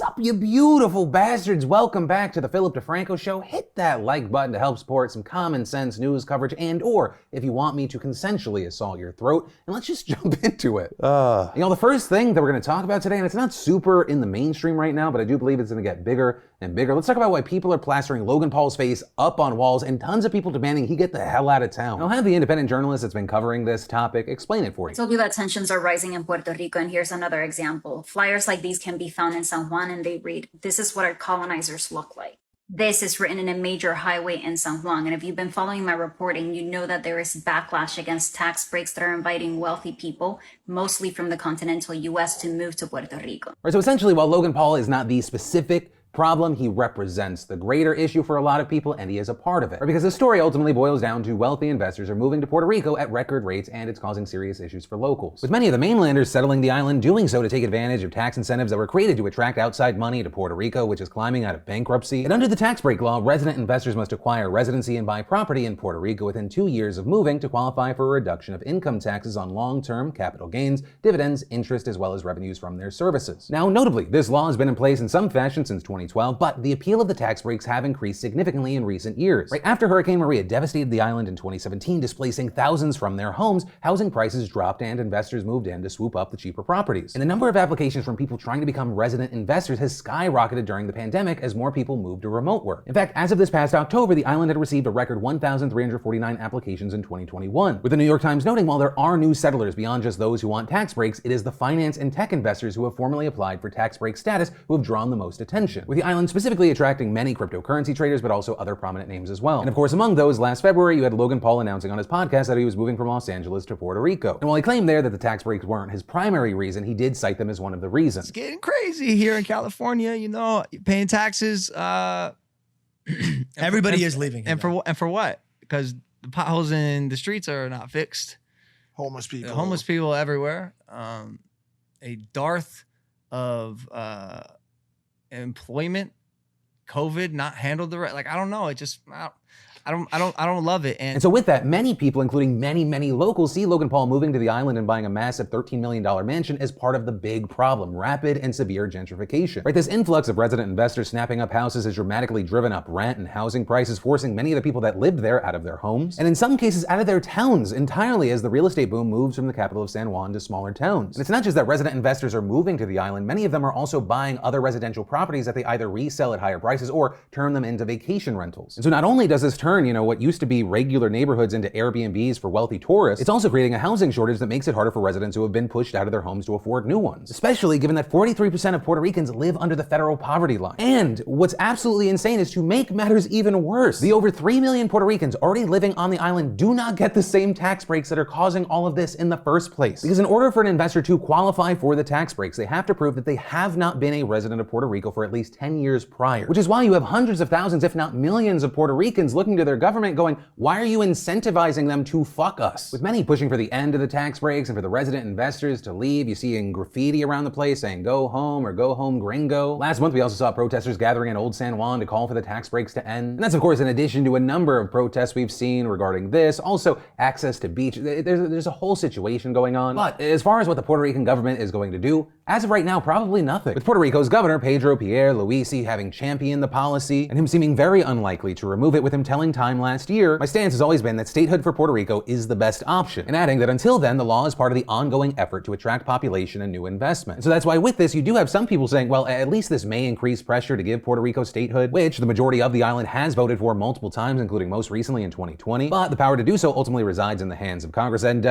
Sup, you beautiful bastards? Welcome back to the Philip DeFranco Show. Hit that like button to help support some common sense news coverage, and or if you want me to consensually assault your throat, and let's just jump into it. The first thing that we're going to talk about today, and it's not super in the mainstream right now, but I do believe it's going to get bigger and bigger. Let's talk about why people are plastering Logan Paul's face up on walls and tons of people demanding he get the hell out of town. I'll have the independent journalist that's been covering this topic explain it for you. I told you that tensions are rising in Puerto Rico, and here's another example. Flyers like these can be found in San Juan, and they read, "This is what our colonizers look like." This is written in a major highway in San Juan, and if you've been following my reporting, you know that there is backlash against tax breaks that are inviting wealthy people, mostly from the continental US, to move to Puerto Rico. Right, so essentially, while Logan Paul is not the specific problem, he represents the greater issue for a lot of people, and he is a part of it. Right, because the story ultimately boils down to wealthy investors are moving to Puerto Rico at record rates, and it's causing serious issues for locals. With many of the mainlanders settling the island, doing so to take advantage of tax incentives that were created to attract outside money to Puerto Rico, which is climbing out of bankruptcy. And under the tax break law, resident investors must acquire residency and buy property in Puerto Rico within 2 years of moving to qualify for a reduction of income taxes on long-term capital gains, dividends, interest, as well as revenues from their services. Now, notably, this law has been in place in some fashion since 2012, but the appeal of the tax breaks have increased significantly in recent years. Right after Hurricane Maria devastated the island in 2017, displacing thousands from their homes, housing prices dropped and investors moved in to swoop up the cheaper properties. And the number of applications from people trying to become resident investors has skyrocketed during the pandemic as more people moved to remote work. In fact, as of this past October, the island had received a record 1,349 applications in 2021. With the New York Times noting, while there are new settlers beyond just those who want tax breaks, it is the finance and tech investors who have formally applied for tax break status who have drawn the most attention, with the island specifically attracting many cryptocurrency traders, but also other prominent names as well. And of course, among those, last February, you had Logan Paul announcing on his podcast that he was moving from Los Angeles to Puerto Rico. And while he claimed there that the tax breaks weren't his primary reason, he did cite them as one of the reasons. It's getting crazy here in California, paying taxes. Everybody is leaving. And for what? Because the potholes in the streets are not fixed. Homeless people. Homeless people everywhere. A dearth of employment. COVID not handled the right. I don't know. It just I don't love it. And so with that, many people, including many locals, see Logan Paul moving to the island and buying a massive $13 million mansion as part of the big problem, rapid and severe gentrification. Right, this influx of resident investors snapping up houses has dramatically driven up rent and housing prices, forcing many of the people that lived there out of their homes, and in some cases out of their towns entirely, as the real estate boom moves from the capital of San Juan to smaller towns. And it's not just that resident investors are moving to the island, many of them are also buying other residential properties that they either resell at higher prices or turn them into vacation rentals. And so not only does this turn, what used to be regular neighborhoods into Airbnbs for wealthy tourists, it's also creating a housing shortage that makes it harder for residents who have been pushed out of their homes to afford new ones, especially given that 43% of Puerto Ricans live under the federal poverty line. And what's absolutely insane is, to make matters even worse, the over 3 million Puerto Ricans already living on the island do not get the same tax breaks that are causing all of this in the first place. Because in order for an investor to qualify for the tax breaks, they have to prove that they have not been a resident of Puerto Rico for at least 10 years prior, which is why you have hundreds of thousands, if not millions, of Puerto Ricans looking to their government going, why are you incentivizing them to fuck us? With many pushing for the end of the tax breaks and for the resident investors to leave. You see in graffiti around the place saying go home or go home gringo. Last month we also saw protesters gathering in Old San Juan to call for the tax breaks to end. And that's of course in addition to a number of protests we've seen regarding this, also access to beach. There's a whole situation going on. But as far as what the Puerto Rican government is going to do, as of right now, probably nothing. With Puerto Rico's governor, Pedro Pierluisi, having championed the policy and him seeming very unlikely to remove it, with him telling Time last year, my stance has always been that statehood for Puerto Rico is the best option, and adding that until then, the law is part of the ongoing effort to attract population and new investment. And so that's why with this, you do have some people saying, well, at least this may increase pressure to give Puerto Rico statehood, which the majority of the island has voted for multiple times, including most recently in 2020. But the power to do so ultimately resides in the hands of Congress, and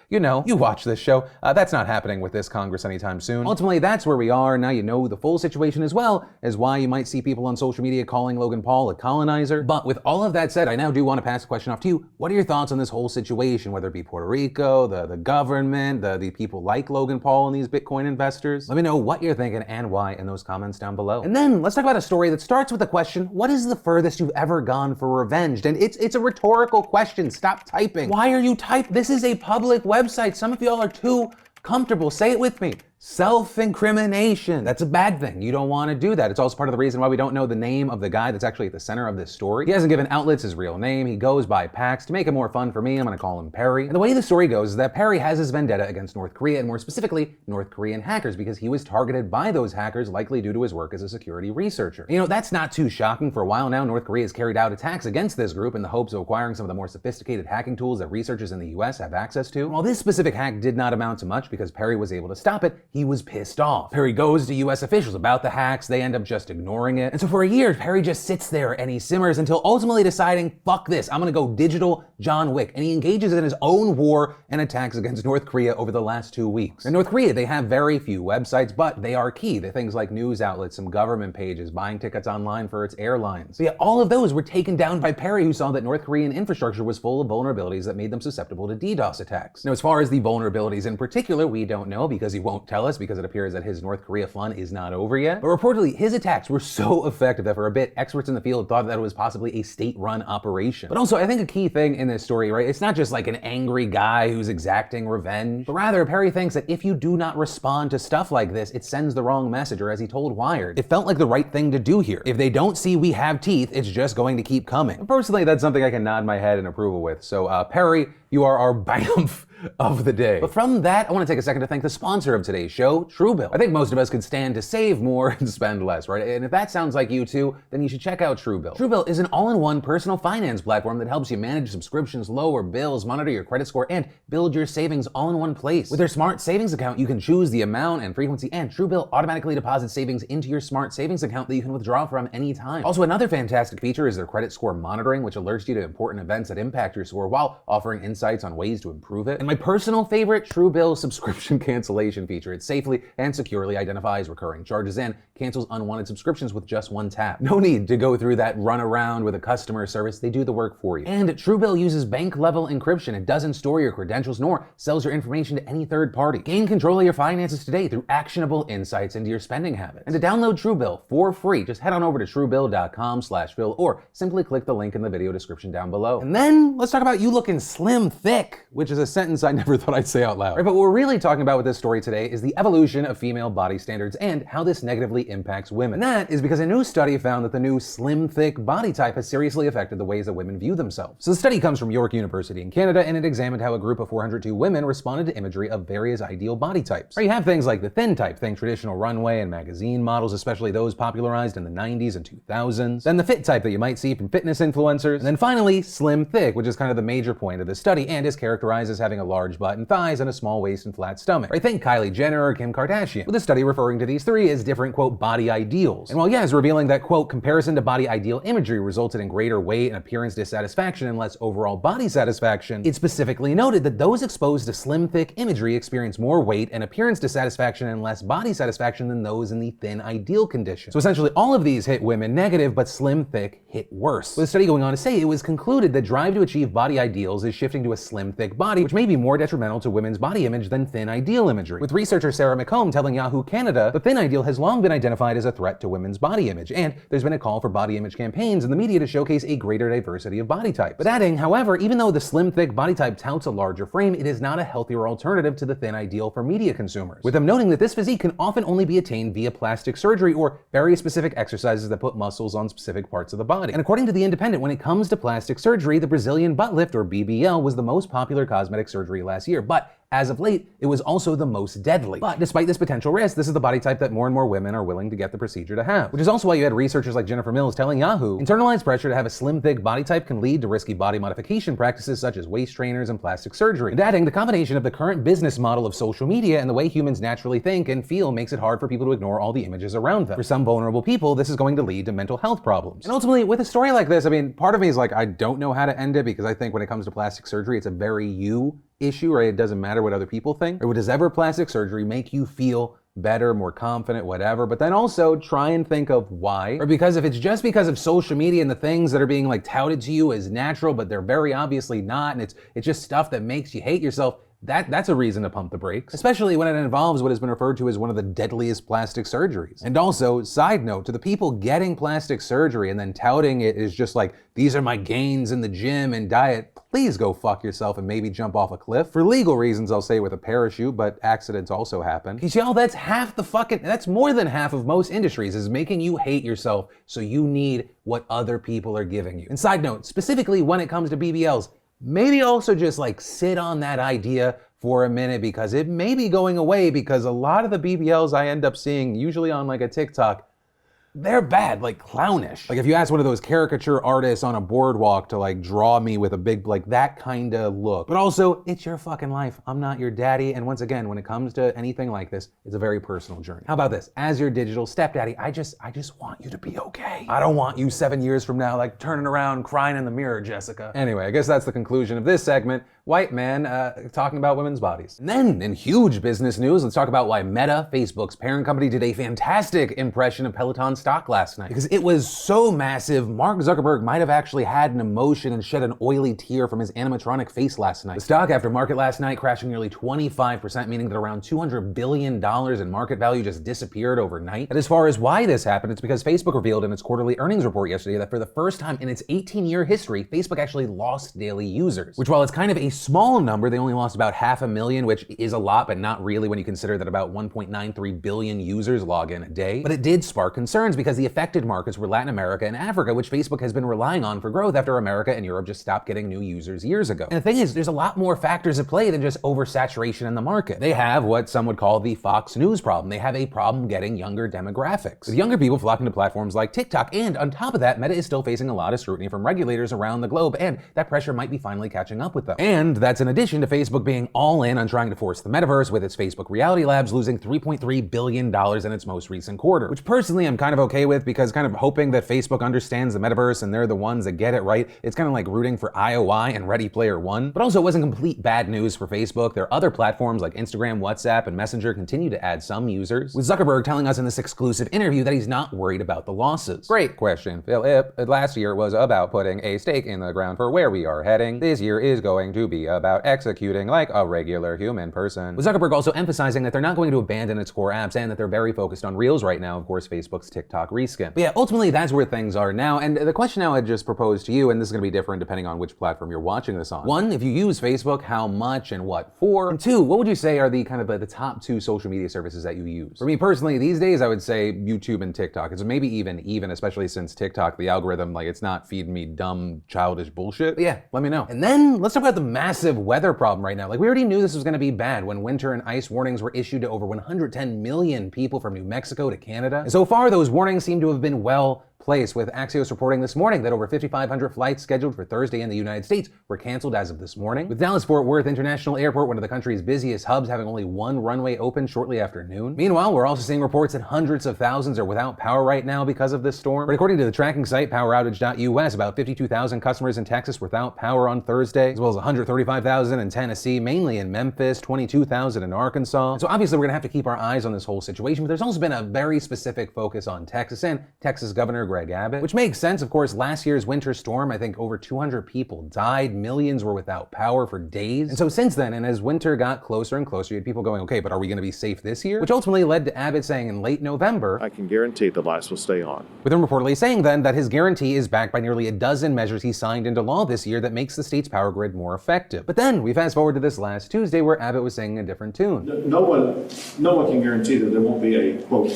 you watch this show. That's not happening with this Congress anytime soon. Ultimately, that's where we are. Now you know the full situation, as well as why you might see people on social media calling Logan Paul a colonizer. But with all of that said, I now do want to pass the question off to you. What are your thoughts on this whole situation, whether it be Puerto Rico, the government, the people like Logan Paul and these Bitcoin investors? Let me know what you're thinking and why in those comments down below. And then let's talk about a story that starts with the question, what is the furthest you've ever gone for revenge? And it's a rhetorical question. Stop typing. Why are you typing? This is a public website. Some of y'all are too comfortable. Say it with me. Self-incrimination. That's a bad thing. You don't want to do that. It's also part of the reason why we don't know the name of the guy that's actually at the center of this story. He hasn't given outlets his real name. He goes by Pax. To make it more fun for me, I'm going to call him Perry. And the way the story goes is that Perry has his vendetta against North Korea, and more specifically, North Korean hackers, because he was targeted by those hackers, likely due to his work as a security researcher. You know, that's not too shocking. For a while now, North Korea has carried out attacks against this group in the hopes of acquiring some of the more sophisticated hacking tools that researchers in the US have access to. While this specific hack did not amount to much because Perry was able to stop it, he was pissed off. Perry goes to US officials about the hacks, they end up just ignoring it. And so for a year, Perry just sits there and he simmers until ultimately deciding, fuck this, I'm gonna go digital John Wick. And he engages in his own war and attacks against North Korea over the last 2 weeks. In North Korea, they have very few websites, but they are key. They're things like news outlets, some government pages, buying tickets online for its airlines. So yeah, all of those were taken down by Perry, who saw that North Korean infrastructure was full of vulnerabilities that made them susceptible to DDoS attacks. Now, as far as the vulnerabilities in particular, we don't know because he won't tell us, because it appears that his North Korea fun is not over yet. But reportedly, his attacks were so effective that for a bit, experts in the field thought that it was possibly a state-run operation. But also, I think a key thing in this story, right, it's not just like an angry guy who's exacting revenge, but rather Perry thinks that if you do not respond to stuff like this, it sends the wrong message, or as he told Wired, it felt like the right thing to do here. If they don't see we have teeth, it's just going to keep coming. And personally, that's something I can nod my head in approval with. So Perry, you are our BAMF of the day. But from that, I want to take a second to thank the sponsor of today's show, Truebill. I think most of us could stand to save more and spend less, right? And if that sounds like you too, then you should check out Truebill. Truebill is an all-in-one personal finance platform that helps you manage subscriptions, lower bills, monitor your credit score, and build your savings all in one place. With their smart savings account, you can choose the amount and frequency, and Truebill automatically deposits savings into your smart savings account that you can withdraw from anytime. Also, another fantastic feature is their credit score monitoring, which alerts you to important events that impact your score while offering insights on ways to improve it. And my personal favorite, Truebill subscription cancellation feature. It safely and securely identifies recurring charges and cancels unwanted subscriptions with just one tap. No need to go through that run around with a customer service. They do the work for you. And Truebill uses bank level encryption. It doesn't store your credentials nor sells your information to any third party. Gain control of your finances today through actionable insights into your spending habits. And to download Truebill for free, just head on over to truebill.com/Phil or simply click the link in the video description down below. And then let's talk about you looking slim thick, which is a sentence I never thought I'd say out loud. Right, but what we're really talking about with this story today is the evolution of female body standards and how this negatively impacts women. And that is because a new study found that the new slim thick body type has seriously affected the ways that women view themselves. So the study comes from York University in Canada, and it examined how a group of 402 women responded to imagery of various ideal body types. Right, you have things like the thin type, think traditional runway and magazine models, especially those popularized in the 90s and 2000s. Then the fit type that you might see from fitness influencers. And then finally, slim thick, which is kind of the major point of the study and is characterized as having a large butt and thighs and a small waist and flat stomach. Right, think Kylie Jenner or Kim Kardashian, with the study referring to these three as different, quote, body ideals. And while yes, revealing that, quote, comparison to body ideal imagery resulted in greater weight and appearance dissatisfaction and less overall body satisfaction, it specifically noted that those exposed to slim thick imagery experience more weight and appearance dissatisfaction and less body satisfaction than those in the thin ideal condition. So essentially all of these hit women negative, but slim thick hit worse. With the study going on to say, it was concluded that drive to achieve body ideals is shifting to a slim thick body, which may be more detrimental to women's body image than thin ideal imagery. With researcher Sarah McComb telling Yahoo Canada, the thin ideal has long been identified as a threat to women's body image, and there's been a call for body image campaigns in the media to showcase a greater diversity of body types. But adding, however, even though the slim thick body type touts a larger frame, it is not a healthier alternative to the thin ideal for media consumers, with them noting that this physique can often only be attained via plastic surgery or very specific exercises that put muscles on specific parts of the body. And according to The Independent, when it comes to plastic surgery, the Brazilian butt lift, or BBL, was the most popular cosmetic surgery last year, but as of late, it was also the most deadly. But despite this potential risk, this is the body type that more and more women are willing to get the procedure to have. Which is also why you had researchers like Jennifer Mills telling Yahoo, internalized pressure to have a slim, thick body type can lead to risky body modification practices such as waist trainers and plastic surgery. And adding, the combination of the current business model of social media and the way humans naturally think and feel makes it hard for people to ignore all the images around them. For some vulnerable people, this is going to lead to mental health problems. And ultimately, with a story like this, I mean, part of me is like, I don't know how to end it, because I think when it comes to plastic surgery, it's a very you issue, right? It doesn't matter what other people think. Or does ever plastic surgery make you feel better, more confident, whatever? But then also try and think of why. Or because if it's just because of social media and the things that are being like touted to you as natural, but they're very obviously not, and it's just stuff that makes you hate yourself, that's a reason to pump the brakes, especially when it involves what has been referred to as one of the deadliest plastic surgeries. And also, side note, to the people getting plastic surgery and then touting it is just like, these are my gains in the gym and diet, please go fuck yourself and maybe jump off a cliff. For legal reasons, I'll say with a parachute, but accidents also happen. Because y'all, that's more than half of most industries is making you hate yourself so you need what other people are giving you. And side note, specifically when it comes to BBLs, maybe also just like sit on that idea for a minute because it may be going away, because a lot of the BBLs I end up seeing, usually on like a TikTok, they're bad, like clownish. Like if you ask one of those caricature artists on a boardwalk to like draw me with a big, like that kind of look. But also, it's your fucking life. I'm not your daddy. And once again, when it comes to anything like this, it's a very personal journey. How about this? As your digital stepdaddy, I just want you to be okay. I don't want you 7 years from now, like turning around, crying in the mirror, Jessica. Anyway, I guess that's the conclusion of this segment. White man talking about women's bodies. And then, in huge business news, let's talk about why Meta, Facebook's parent company, did a fantastic impression of Peloton stock last night. Because it was so massive, Mark Zuckerberg might have actually had an emotion and shed an oily tear from his animatronic face last night. The stock after market last night crashing nearly 25%, meaning that around $200 billion in market value just disappeared overnight. And as far as why this happened, it's because Facebook revealed in its quarterly earnings report yesterday that for the first time in its 18-year history, Facebook actually lost daily users. Which, while it's kind of a small number, they only lost about 500,000, which is a lot, but not really when you consider that about 1.93 billion users log in a day. But it did spark concerns because the affected markets were Latin America and Africa, which Facebook has been relying on for growth after America and Europe just stopped getting new users years ago. And the thing is, there's a lot more factors at play than just oversaturation in the market. They have what some would call the Fox News problem. They have a problem getting younger demographics, with younger people flocking to platforms like TikTok. And on top of that, Meta is still facing a lot of scrutiny from regulators around the globe, and that pressure might be finally catching up with them. And that's in addition to Facebook being all in on trying to force the metaverse, with its Facebook Reality Labs losing $3.3 billion in its most recent quarter. Which personally I'm kind of okay with, because kind of hoping that Facebook understands the metaverse and they're the ones that get it right. It's kind of like rooting for IOI and Ready Player One. But also it wasn't complete bad news for Facebook. Their other platforms like Instagram, WhatsApp, and Messenger continue to add some users, with Zuckerberg telling us in this exclusive interview that he's not worried about the losses. Great question, Philip. Last year was about putting a stake in the ground for where we are heading. This year is going to be about executing like a regular human person. With Zuckerberg also emphasizing that they're not going to abandon its core apps and that they're very focused on Reels right now, of course, Facebook's TikTok reskin. But yeah, ultimately that's where things are now. And the question now I just proposed to you, and this is going to be different depending on which platform you're watching this on. One, if you use Facebook, how much and what for? And two, what would you say are the kind of the top two social media services that you use? For me personally, these days I would say YouTube and TikTok. It's maybe even, especially since TikTok, the algorithm, like it's not feeding me dumb, childish bullshit. But yeah, let me know. And then let's talk about the massive weather problem right now. Like we already knew this was going to be bad when winter and ice warnings were issued to over 110 million people from New Mexico to Canada. And so far, those warnings seem to have been well place, with Axios reporting this morning that over 5,500 flights scheduled for Thursday in the United States were canceled as of this morning, with Dallas-Fort Worth International Airport, one of the country's busiest hubs, having only one runway open shortly after noon. Meanwhile, we're also seeing reports that hundreds of thousands are without power right now because of this storm. But according to the tracking site poweroutage.us, about 52,000 customers in Texas were without power on Thursday, as well as 135,000 in Tennessee, mainly in Memphis, 22,000 in Arkansas. So obviously we're gonna have to keep our eyes on this whole situation, but there's also been a very specific focus on Texas and Texas Governor Greg Abbott, which makes sense. Of course, last year's winter storm, I think over 200 people died, millions were without power for days. And so since then, and as winter got closer and closer, you had people going, okay, but are we gonna be safe this year? Which ultimately led to Abbott saying in late November, I can guarantee the lights will stay on. With him reportedly saying then that his guarantee is backed by nearly a dozen measures he signed into law this year that makes the state's power grid more effective. But then we fast forward to this last Tuesday where Abbott was singing a different tune. No one can guarantee that there won't be a, quote,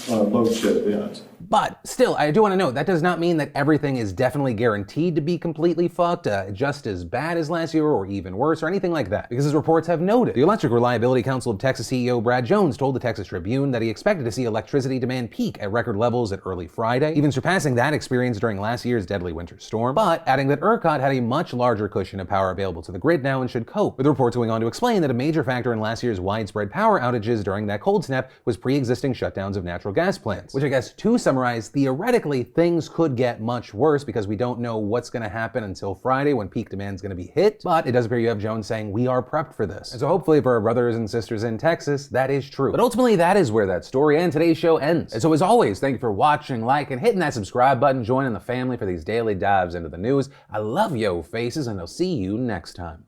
load shed event. But still, I do want to note, that does not mean that everything is definitely guaranteed to be completely fucked, just as bad as last year or even worse or anything like that. Because as reports have noted, the Electric Reliability Council of Texas CEO Brad Jones told the Texas Tribune that he expected to see electricity demand peak at record levels at early Friday, even surpassing that experience during last year's deadly winter storm, but adding that ERCOT had a much larger cushion of power available to the grid now and should cope, with reports going on to explain that a major factor in last year's widespread power outages during that cold snap was pre-existing shutdowns of natural gas plants, which I guess to summarize, theoretically, things could get much worse because we don't know what's going to happen until Friday when peak demand is going to be hit. But it does appear you have Jones saying we are prepped for this. And so hopefully for our brothers and sisters in Texas, that is true. But ultimately, that is where that story and today's show ends. And so as always, thank you for watching, liking, hitting that subscribe button, joining the family for these daily dives into the news. I love yo faces, and I'll see you next time.